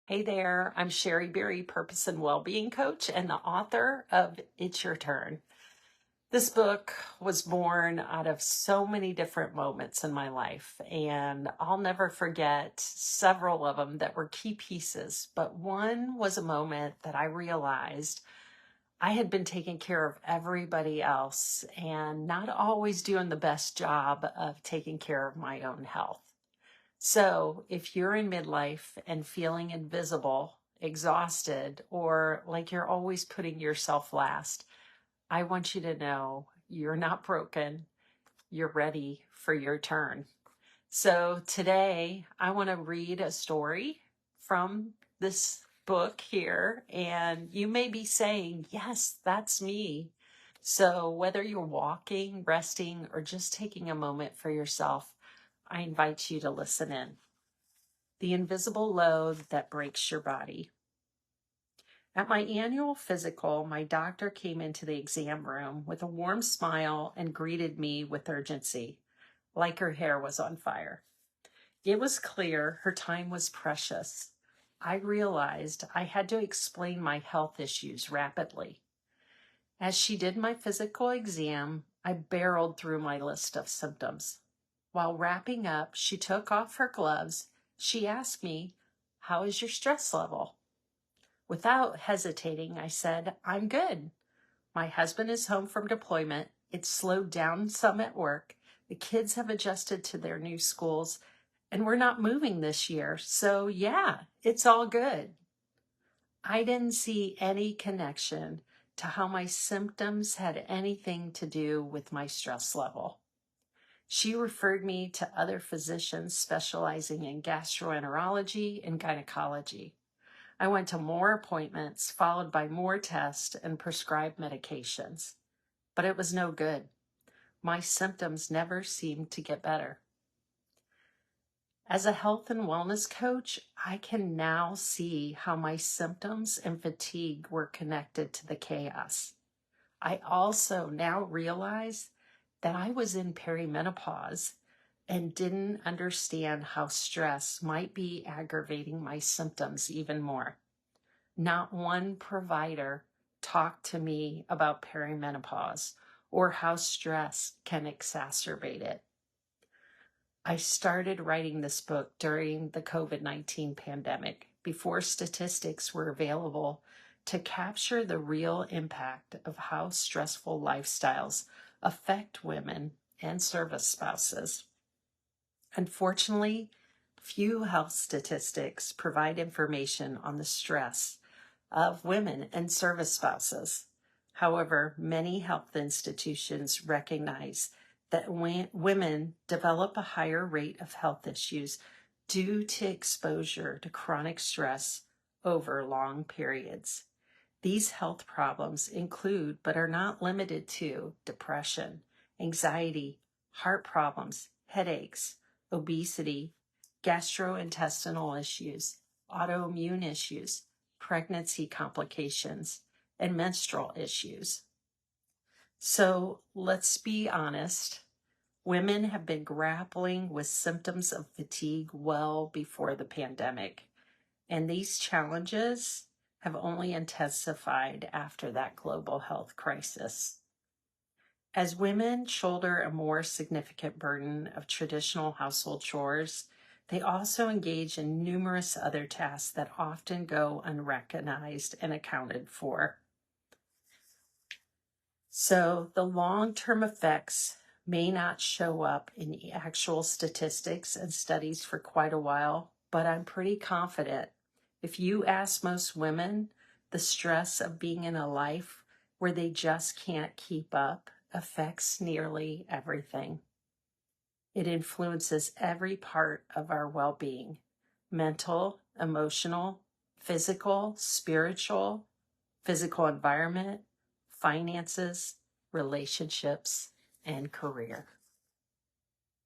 Hey there, I'm Sherry Berry, Purpose and Wellbeing Coach and the author of It's Your Turn. This book was born out of so many different moments in my life, and I'll never forget several of them that were key pieces. But one was a moment that I realized I had been taking care of everybody else and not always doing the best job of taking care of my own health. So if you're in midlife and feeling invisible, exhausted, or like you're always putting yourself last, I want you to know you're not broken. You're ready for your turn. So today I want to read a story from this book here, and you may be saying, yes, that's me. So whether you're walking, resting, or just taking a moment for yourself, I invite you to listen in. The invisible load that breaks your body. At my annual physical, my doctor came into the exam room with a warm smile and greeted me with urgency, like her hair was on fire. It was clear her time was precious. I realized I had to explain my health issues rapidly. As she did my physical exam, I barreled through my list of symptoms. While wrapping up, she took off her gloves. She asked me, "How is your stress level?" Without hesitating, I said, "I'm good. My husband is home from deployment. It's slowed down some at work. The kids have adjusted to their new schools, and we're not moving this year. So yeah, it's all good." I didn't see any connection to how my symptoms had anything to do with my stress level. She referred me to other physicians specializing in gastroenterology and gynecology. I went to more appointments, followed by more tests and prescribed medications. But it was no good. My symptoms never seemed to get better. As a health and wellness coach, I can now see how my symptoms and fatigue were connected to the chaos. I also now realize that I was in perimenopause and didn't understand how stress might be aggravating my symptoms even more. Not one provider talked to me about perimenopause or how stress can exacerbate it. I started writing this book during the COVID-19 pandemic, before statistics were available, to capture the real impact of how stressful lifestyles affect women and service spouses. Unfortunately, few health statistics provide information on the stress of women and service spouses. However, many health institutions recognize that women develop a higher rate of health issues due to exposure to chronic stress over long periods. These health problems include, but are not limited to, depression, anxiety, heart problems, headaches, obesity, gastrointestinal issues, autoimmune issues, pregnancy complications, and menstrual issues. So let's be honest. Women have been grappling with symptoms of fatigue well before the pandemic, and these challenges have only intensified after that global health crisis. As women shoulder a more significant burden of traditional household chores, they also engage in numerous other tasks that often go unrecognized and accounted for. So the long-term effects may not show up in actual statistics and studies for quite a while, but I'm pretty confident if you ask most women, the stress of being in a life where they just can't keep up affects nearly everything. It influences every part of our well-being: mental, emotional, physical, spiritual, physical environment, finances, relationships, and career.